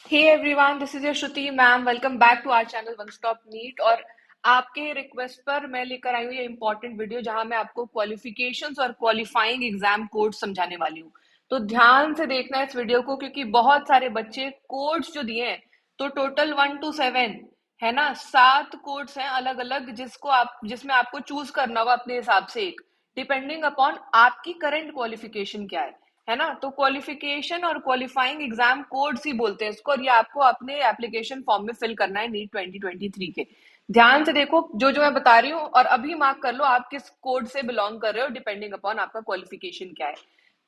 Hey everyone, this is your Shruti ma'am. Welcome back to our channel one stop NEET. और आपके request पर मैं लेकर आई हूँ ये इंपॉर्टेंट वीडियो जहां मैं आपको क्वालिफिकेशंस और क्वालिफाइंग एग्जाम कोड समझाने वाली हूँ। तो ध्यान से देखना है इस वीडियो को, क्योंकि बहुत सारे बच्चे कोड्स जो दिए हैं, तो टोटल 1 to 7 है ना, 7 कोड्स हैं अलग अलग, जिसमें आपको चूज करना होगा अपने हिसाब से एक, डिपेंडिंग अपॉन आपकी करंट क्वालिफिकेशन क्या है ना। तो क्वालिफिकेशन और क्वालिफाइंग एग्जाम कोड्स ही बोलते हैं इसको, और ये आपको अपने एप्लीकेशन फॉर्म में फिल करना है नीट 2023 के। ध्यान से देखो जो जो मैं बता रही हूँ, और अभी मार्क कर लो आप किस कोड से बिलोंग कर रहे हो, डिपेंडिंग अपॉन आपका क्वालिफिकेशन क्या है।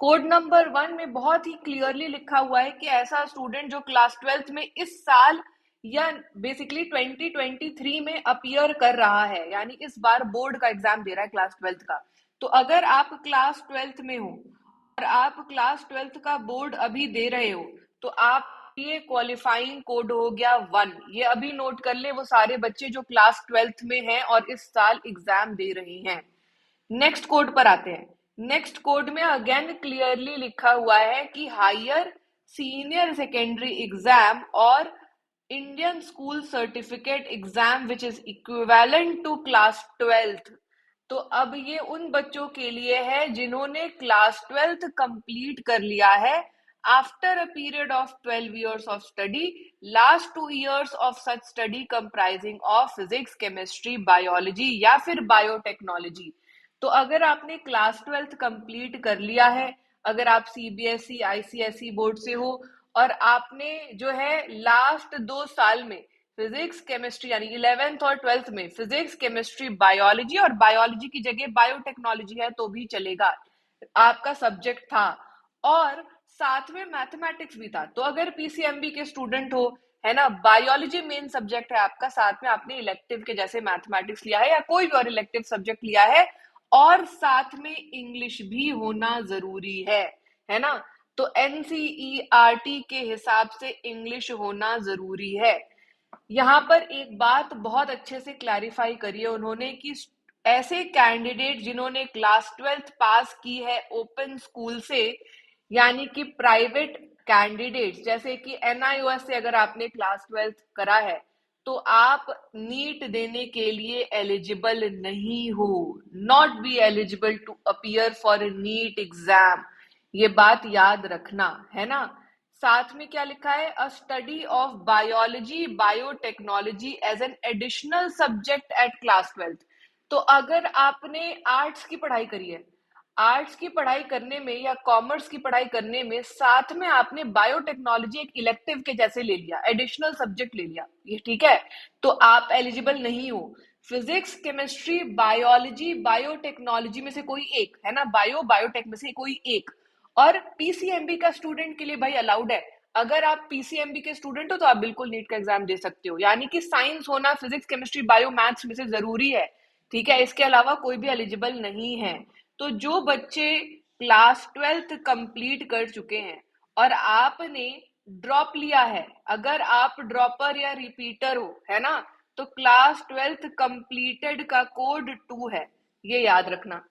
कोड नंबर 1 में बहुत ही क्लियरली लिखा हुआ है कि ऐसा स्टूडेंट जो क्लास 12th में इस साल या बेसिकली 2023 में अपीयर कर रहा है, यानी इस बार बोर्ड का एग्जाम दे रहा है क्लास 12th का। तो अगर आप क्लास 12th में हो और आप क्लास 12th का बोर्ड अभी दे रहे हो, तो आप ये क्वालिफाइंग कोड हो गया 1। ये अभी नोट कर ले वो सारे बच्चे जो क्लास 12th में हैं और इस साल एग्जाम दे रहे हैं। नेक्स्ट कोड पर आते हैं। नेक्स्ट कोड में अगेन क्लियरली लिखा हुआ है कि हायर सीनियर सेकेंडरी एग्जाम और Indian school certificate exam which is equivalent to class 12th। तो अब ये उन बच्चों के लिए है जिन्होंने क्लास 12th कंप्लीट कर लिया है after a period of 12 years of study, last 2 years of such study comprising of physics, chemistry, biology या फिर बायोटेक्नोलॉजी। तो अगर आपने क्लास 12th कंप्लीट कर लिया है, अगर आप सीबीएसई आईसीएसई बोर्ड से हो, और आपने जो है लास्ट 2 साल में फिजिक्स केमिस्ट्री यानी 11th और 12th में फिजिक्स केमिस्ट्री बायोलॉजी, और बायोलॉजी की जगह बायोटेक्नोलॉजी है तो भी चलेगा, आपका सब्जेक्ट था, और साथ में मैथमेटिक्स भी था। तो अगर पीसीएमबी के स्टूडेंट हो, है ना, बायोलॉजी मेन सब्जेक्ट है आपका, साथ में आपने इलेक्टिव के जैसे मैथमेटिक्स लिया है या कोई भी और इलेक्टिव सब्जेक्ट लिया है, और साथ में इंग्लिश भी होना जरूरी है ना। तो एनसीईआरटी के हिसाब से इंग्लिश होना जरूरी है। यहाँ पर एक बात बहुत अच्छे से क्लैरिफाई करी है उन्होंने कि ऐसे कैंडिडेट जिन्होंने क्लास 12th पास की है ओपन स्कूल से, यानी कि प्राइवेट कैंडिडेट्स, जैसे कि एनआईओएस से अगर आपने क्लास 12th करा है, तो आप नीट देने के लिए एलिजिबल नहीं हो, not be eligible to appear for NEET exam. ये बात याद रखना है ना। साथ में क्या लिखा है, a study of biology biotechnology as an additional subject at class 12th। तो अगर आपने आर्ट्स की पढ़ाई करी है, आर्ट्स की पढ़ाई करने में या कॉमर्स की पढ़ाई करने में साथ में आपने बायोटेक्नोलॉजी एक इलेक्टिव के जैसे ले लिया, एडिशनल सब्जेक्ट ले लिया, ये ठीक है, तो आप एलिजिबल नहीं हो। फिजिक्स केमिस्ट्री बायोलॉजी बायोटेक्नोलॉजी में से कोई एक, है ना, बायोटेक में से कोई एक, और पीसीएमबी का स्टूडेंट के लिए भाई अलाउड है। अगर आप पीसीएमबी के स्टूडेंट हो तो आप बिल्कुल नीट का एग्जाम दे सकते हो, यानी कि साइंस होना फिजिक्स केमिस्ट्री बायो मैथ्स में से जरूरी है, ठीक है, इसके अलावा कोई भी एलिजिबल नहीं है। तो जो बच्चे क्लास 12th कंप्लीट कर चुके हैं और आपने ड्रॉप लिया है, अगर आप ड्रॉपर या रिपीटर हो, है ना, तो क्लास 12th कंप्लीटेड का कोड 2 है, ये याद रखना।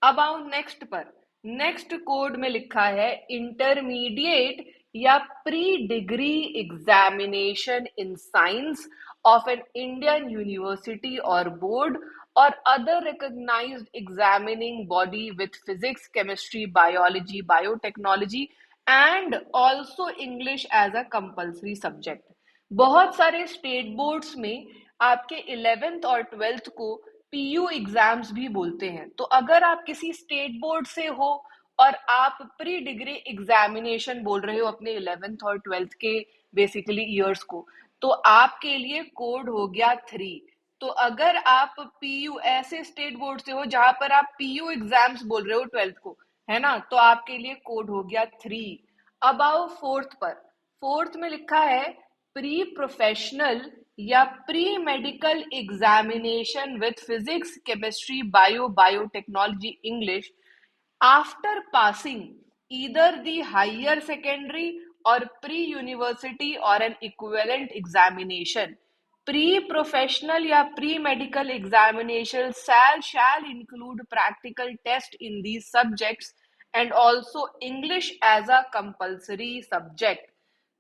अब आओ नेक्स्ट पर। नेक्स्ट कोड में लिखा है इंटरमीडिएट या pre degree examination in science of an Indian university और board or other recognized examining body with physics, chemistry, biology, biotechnology and also English as a compulsory subject। बहुत सारे state boards में आपके 11th और 12th को PU exams भी बोलते हैं। तो अगर आप किसी स्टेट बोर्ड से हो और आप प्री डिग्री एग्जामिनेशन बोल रहे हो अपने 11th और 12th के बेसिकली ईयर्स को, तो आपके लिए कोड हो गया 3। तो अगर आप पीयू ऐसे स्टेट बोर्ड से हो जहां पर आप पीयू एग्जाम्स बोल रहे हो 12th को, है ना, तो आपके लिए कोड हो गया 3। अब आओ फोर्थ पर। फोर्थ में लिखा है प्री प्रोफेशनल या pre medical examination with physics chemistry biotechnology English after passing either the higher secondary or pre-university or an equivalent examination। Pre-professional या pre-medical examination shall include practical test in these subjects and also English as a compulsory subject।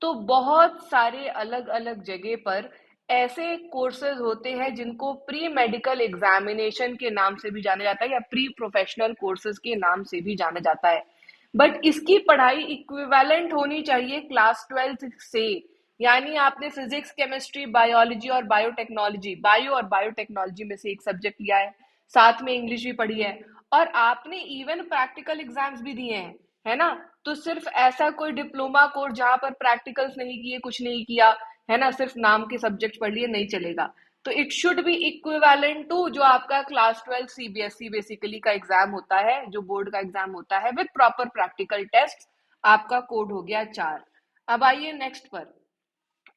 तो बहुत सारे अलग अलग जगह पर ऐसे courses होते हैं जिनको प्री मेडिकल एग्जामिनेशन के नाम से भी जाना जाता है या प्री प्रोफेशनल कोर्सेज के नाम से भी जाना जाता है। बट इसकी पढ़ाई इक्विवेलेंट होनी चाहिए क्लास 12th से। यानी आपने फिजिक्स, केमिस्ट्री, बायोलॉजी और बायोटेक्नोलॉजी, बायो और बायोटेक्नोलॉजी में से एक सब्जेक्ट लिया है, साथ में इंग्लिश भी पढ़ी है, और आपने इवन प्रैक्टिकल एग्जाम्स भी दिए हैं, है ना। तो सिर्फ ऐसा कोई डिप्लोमा कोर्स जहां पर प्रैक्टिकल्स नहीं किए, कुछ नहीं किया, है ना, सिर्फ नाम के सब्जेक्ट पढ़ लिए, नहीं चलेगा। तो it should be equivalent to जो आपका क्लास 12 सीबीएसई बेसिकली का एग्जाम होता है, जो बोर्ड का एग्जाम होता है, विद प्रॉपर प्रैक्टिकल टेस्ट। आपका कोड हो गया 4। अब आइए नेक्स्ट पर।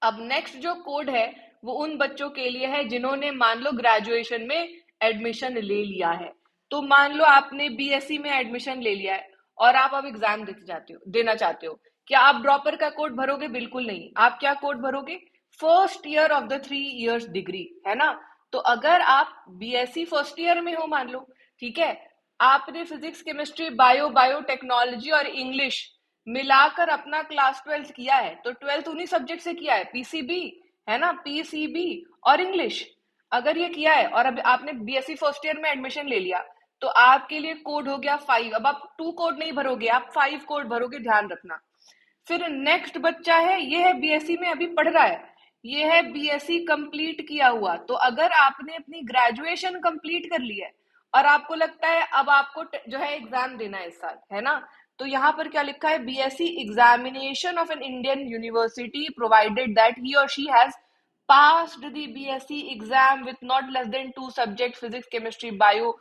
अब नेक्स्ट जो कोड है वो उन बच्चों के लिए है जिन्होंने मान लो ग्रेजुएशन में एडमिशन ले लिया है। तो मान लो आपने बीएससी में एडमिशन ले लिया है और आप अब एग्जाम देना चाहते हो। क्या आप ड्रॉपर का कोड भरोगे? बिल्कुल नहीं। आप क्या कोड भरोगे? First year of the 3 years degree, है ना। तो अगर आप बीएससी फर्स्ट ईयर में हो मान लो, ठीक है, आपने फिजिक्स, केमिस्ट्री, बायोटेक्नोलॉजी और इंग्लिश मिलाकर अपना क्लास 12 किया है, तो 12th उन्हीं सब्जेक्ट से किया है, पीसीबी, है ना, पीसीबी और इंग्लिश। अगर ये किया है और अब आपने बीएससी फर्स्ट ईयर में एडमिशन ले लिया, तो आपके लिए कोड हो गया 5। अब आप 2 कोड नहीं भरोगे, आप 5 कोड भरोगे, ध्यान रखना। फिर नेक्स्ट बच्चा है, ये है बीएससी में अभी पढ़ रहा है, ये है बीएससी कंप्लीट किया हुआ। तो अगर आपने अपनी ग्रेजुएशन कंप्लीट कर ली है और आपको लगता है अब आपको जो है एग्जाम देना है इस साल, है ना, तो यहाँ पर क्या लिखा है? BSc examination of an Indian university provided that he और she has passed the BSc exam with not less than 2 subject physics, chemistry, bio।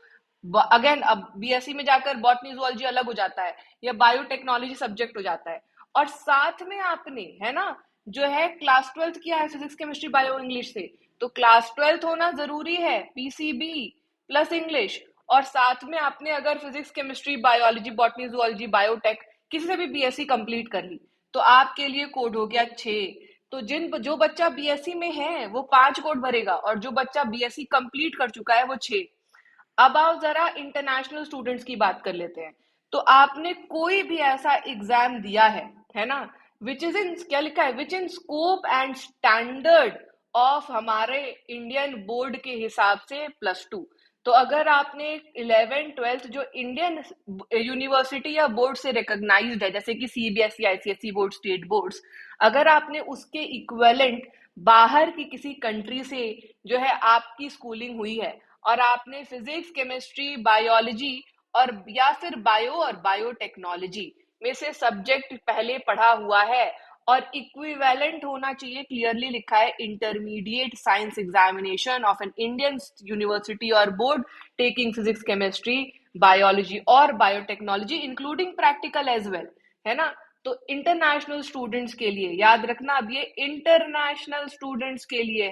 Again अब बीएससी में जाकर बॉटनी, जूलॉजी अलग हो जाता है या बायोटेक्नोलॉजी सब्जेक्ट हो जाता है, और साथ में आपने, है ना, जो है क्लास 12th किया है फिजिक्स, केमिस्ट्री, बायो, इंग्लिश से, तो क्लास 12th होना जरूरी है, पीसीबी प्लस इंग्लिश। और साथ में आपने अगर physics, chemistry, biology, botany, zoology, biotech किसी से भी बीएससी कंप्लीट कर ली, तो आपके लिए कोड हो गया 6। तो जो बच्चा बीएससी में है वो 5 कोड भरेगा, और जो बच्चा बीएससी कंप्लीट कर चुका है वो 6। अब आओ जरा इंटरनेशनल स्टूडेंट्स की बात कर लेते हैं। तो आपने कोई भी ऐसा एग्जाम दिया है ना, विच इज इन, क्या लिखा है, which in scope and standard of हमारे इंडियन बोर्ड के हिसाब से +2। तो अगर आपने 11th 12th जो इंडियन यूनिवर्सिटी या बोर्ड से रिकॉग्नाइज्ड है, जैसे कि CBSE, ICSE board, state boards, अगर आपने उसके इक्विवेलेंट बाहर की किसी कंट्री से जो है आपकी स्कूलिंग हुई है, और आपने फिजिक्स, केमिस्ट्री, बायोलॉजी और या फिर बायो और बायोटेक्नोलॉजी में से सब्जेक्ट पहले पढ़ा हुआ है, और इक्विवेलेंट होना चाहिए, क्लियरली लिखा है, intermediate science examination of an Indian university और board taking physics, chemistry, biology और biotechnology including practical as well, है ना। तो इंटरनेशनल स्टूडेंट्स के लिए याद रखना, अब ये इंटरनेशनल स्टूडेंट्स के लिए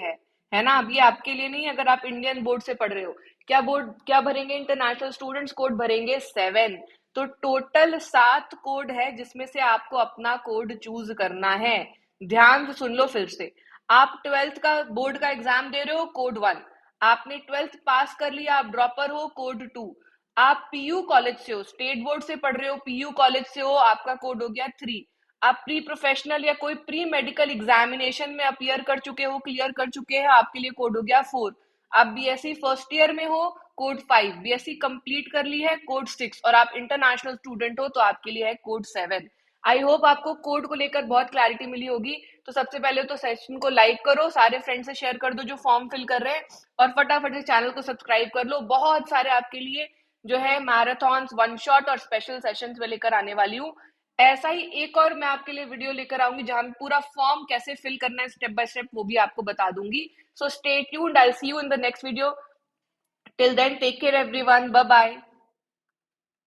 है ना, अब ये आपके लिए नहीं। अगर आप इंडियन बोर्ड से पढ़ रहे हो, क्या भरेंगे इंटरनेशनल स्टूडेंट्स? कोड भरेंगे 7। तो टोटल 7 कोड है जिसमें से आपको अपना कोड चूज करना है। ध्यान से सुन लो फिर से। आप 12th का बोर्ड का एग्जाम दे रहे हो, कोड 1। आपने 12th पास कर लिया, आप ड्रॉपर हो, कोड 2। आप पीयू कॉलेज से हो, स्टेट बोर्ड से पढ़ रहे हो, पीयू कॉलेज से हो, आपका कोड हो गया 3। आप प्री प्रोफेशनल या कोई प्री मेडिकल एग्जामिनेशन में अपियर कर चुके हो, क्लियर कर चुके हैं, आपके लिए कोड हो गया 4। आप बीएससी फर्स्ट ईयर में हो, कोड 5। बीएससी कंप्लीट कर ली है, कोड 6। और आप इंटरनेशनल स्टूडेंट हो तो आपके लिए है कोड 7। आई होप आपको कोड को लेकर बहुत क्लैरिटी मिली होगी। तो सबसे पहले तो सेशन को लाइक करो, सारे फ्रेंड से शेयर कर दो जो फॉर्म फिल कर रहे हैं, और फटाफट से चैनल को सब्सक्राइब कर लो। बहुत सारे आपके लिए जो है मैराथॉन्स, वन शॉट और स्पेशल सेशंस में लेकर आने वाली हूँ। ऐसा ही एक और मैं आपके लिए वीडियो लेकर आऊंगी जहां में पूरा फॉर्म कैसे फिल करना है स्टेप बाय स्टेप, वो भी आपको बता दूंगी। So stay tuned, I see you in the next video. Till then take care everyone, bye bye.